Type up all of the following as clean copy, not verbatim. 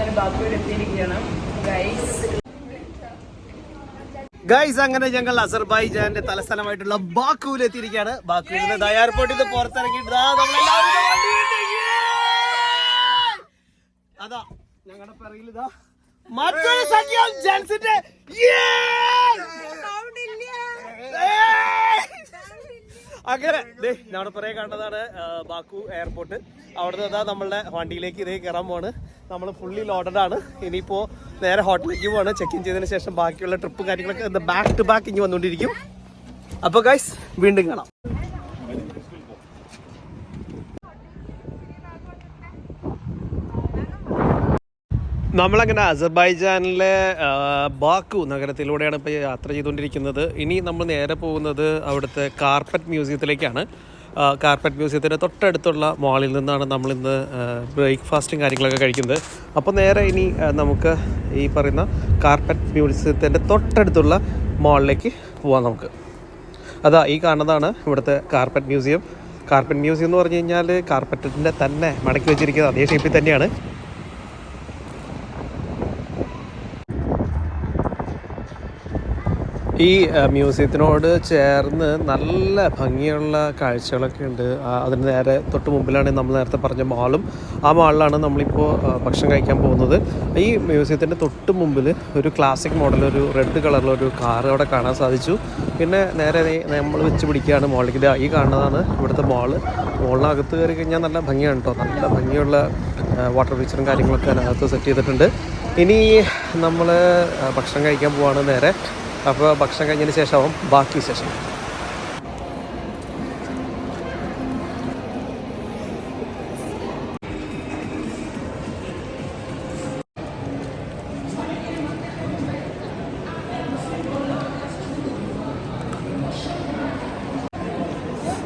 നമ്മളങ്ങനെ ബാക്കിയോട് എത്തിയിരിക്കുകയാണ് ഗൈസ്. അങ്ങനെ ഞങ്ങൾ അസർബൈജാന്റെ തലസ്ഥാനമായിട്ടുള്ള ബാക്കുവിൽ എത്തിയിരിക്കുകയാണ്. ബാക്കുവിൽ നിന്ന് എയർപോർട്ടിൽ നിന്ന് പുറത്തിറങ്ങിയിട്ട് അതാ ഞങ്ങളുടെ പിറകിൽ ഇതാ മറ്റൊരു സംഖ്യ ജെൻസിന്റെ അങ്ങനെ നമ്മുടെ പിറകെ കണ്ടതാണ് ബാക്കു എയർപോർട്ട്. അവിടുന്ന് അതാ നമ്മളുടെ വണ്ടിയിലേക്ക് ഇതേ കയറാൻ പോവാണ്. നമ്മൾ ഫുള്ളി ലോഡഡ് ആണ്. ഇനിയിപ്പോൾ നേരെ ഹോട്ടലിലേക്ക് പോവാണ്. ചെക്ക് ഇൻ ചെയ്തതിന് ശേഷം ബാക്കിയുള്ള ട്രിപ്പും കാര്യങ്ങളൊക്കെ ബാക്ക് ടു ബാക്ക് ഇനി വന്നുകൊണ്ടിരിക്കും. അപ്പോൾ ഗൈസ് വീണ്ടും കാണാം. നമ്മളങ്ങനെ അസർബൈജാനിലെ ബാക്കു നഗരത്തിലൂടെയാണ് ഇപ്പോൾ യാത്ര ചെയ്തുകൊണ്ടിരിക്കുന്നത്. ഇനി നമ്മൾ നേരെ പോകുന്നത് അവിടുത്തെ കാർപ്പറ്റ് മ്യൂസിയത്തിലേക്കാണ്. കാർപ്പറ്റ് മ്യൂസിയത്തിൻ്റെ തൊട്ടടുത്തുള്ള മാളിൽ നിന്നാണ് നമ്മളിന്ന് ബ്രേക്ക്ഫാസ്റ്റും കാര്യങ്ങളൊക്കെ കഴിക്കുന്നത്. അപ്പോൾ നേരെ ഇനി നമുക്ക് ഈ പറയുന്ന കാർപ്പറ്റ് മ്യൂസിയത്തിൻ്റെ തൊട്ടടുത്തുള്ള മാളിലേക്ക് പോകാം നമുക്ക്. അതാ ഈ കാണുന്നതാണ് ഇവിടുത്തെ കാർപ്പറ്റ് മ്യൂസിയം. കാർപ്പറ്റ് മ്യൂസിയം എന്ന് പറഞ്ഞു കഴിഞ്ഞാൽ കാർപ്പറ്റിൻ്റെ തന്നെ മടക്കി വെച്ചിരിക്കുന്നത് അതേ ഷേപ്പിൽ തന്നെയാണ്. ഈ മ്യൂസിയത്തിനോട് ചേർന്ന് നല്ല ഭംഗിയുള്ള കാഴ്ചകളൊക്കെ ഉണ്ട്. അതിന് നേരെ തൊട്ട് മുമ്പിലാണ് നമ്മൾ നേരത്തെ പറഞ്ഞ മാളും. ആ മാളിലാണ് നമ്മളിപ്പോൾ ഭക്ഷണം കഴിക്കാൻ പോകുന്നത്. ഈ മ്യൂസിയത്തിൻ്റെ തൊട്ട് മുമ്പിൽ ഒരു ക്ലാസിക് മോഡൽ ഒരു റെഡ് കളറിലൊരു കാർ അവിടെ കാണാൻ സാധിച്ചു. പിന്നെ നേരെ നമ്മൾ വെച്ച് പിടിക്കുകയാണ് മോളിലേക്ക്. ഈ കാണുന്നതാണ് ഇവിടുത്തെ മാള്. മോളിനകത്ത് കയറി കഴിഞ്ഞാൽ നല്ല ഭംഗിയാണ് കേട്ടോ. നല്ല ഭംഗിയുള്ള വാട്ടർ ഫീച്ചറും കാര്യങ്ങളൊക്കെ അതിനകത്ത് സെറ്റ് ചെയ്തിട്ടുണ്ട്. ഇനി നമ്മൾ ഭക്ഷണം കഴിക്കാൻ പോവാണ് നേരെ. അപ്പോൾ ഭക്ഷണം കഴിഞ്ഞതിന് ശേഷമാവും ബാക്കി വിശേഷം.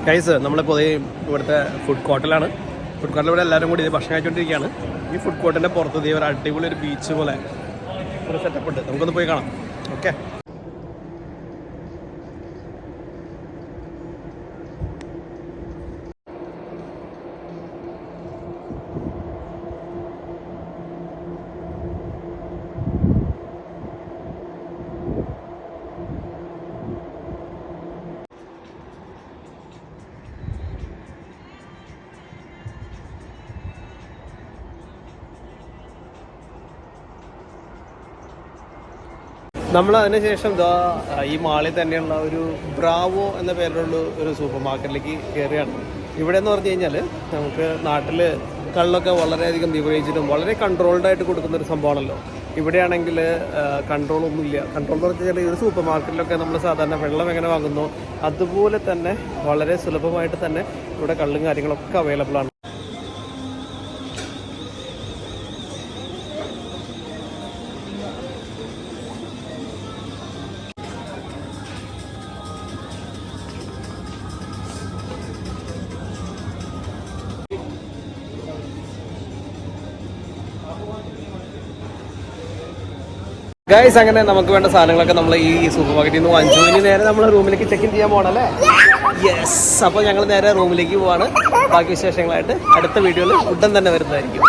ഗൈസ് നമ്മളിപ്പോൾ ഇവിടുത്തെ ഫുഡ് കോർട്ടിലാണ്. ഫുഡ് കോർട്ടിൽ ഇവിടെ എല്ലാവരും കൂടി ഭക്ഷണം കഴിച്ചുകൊണ്ടിരിക്കുകയാണ്. ഈ ഫുഡ് കോർട്ടിൻ്റെ പുറത്ത് ഒരു അടിപൊളി ഒരു ബീച്ച് പോലെ ഒരു സെറ്റപ്പ് ഉണ്ട്. നമുക്കൊന്ന് പോയി കാണാം. ഓക്കെ. നമ്മൾ അതിനുശേഷം ഈ മാളിൽ തന്നെയുള്ള ഒരു ബ്രാവോ എന്ന പേരിലുള്ള ഒരു സൂപ്പർ മാർക്കറ്റിലേക്ക് കയറുകയാണ്. ഇവിടെ എന്ന് പറഞ്ഞു കഴിഞ്ഞാൽ നമുക്ക് നാട്ടിൽ കള്ളൊക്കെ വളരെയധികം വിഭജിച്ചിട്ടും വളരെ കൺട്രോൾഡായിട്ട് കൊടുക്കുന്നൊരു സംഭവമാണല്ലോ. ഇവിടെയാണെങ്കിൽ കൺട്രോളൊന്നുമില്ല. കൺട്രോൾ എന്ന് പറഞ്ഞാൽ ഒരു സൂപ്പർ മാർക്കറ്റിലൊക്കെ നമ്മൾ സാധാരണ വെള്ളം എങ്ങനെ വാങ്ങുന്നു അതുപോലെ തന്നെ വളരെ സുലഭമായിട്ട് തന്നെ ഇവിടെ കള്ളും കാര്യങ്ങളൊക്കെ അവൈലബിൾ ആണ്. ഗൈസ് അങ്ങനെ നമുക്ക് വേണ്ട സാധനങ്ങളൊക്കെ നമ്മൾ ഈ സൂപ്പർ മാർക്കറ്റിൽ നിന്ന് വാങ്ങിച്ചു. ഇനി നേരെ നമ്മൾ റൂമിലേക്ക് ചെക്ക് ഇൻ ചെയ്യാൻ പോകണം അല്ലേ? യെസ്. അപ്പോൾ ഞങ്ങൾ നേരെ റൂമിലേക്ക് പോവാണ്. ബാക്കി വിശേഷങ്ങളായിട്ട് അടുത്ത വീഡിയോയിൽ ഉടൻ തന്നെ വരുന്നതായിരിക്കും.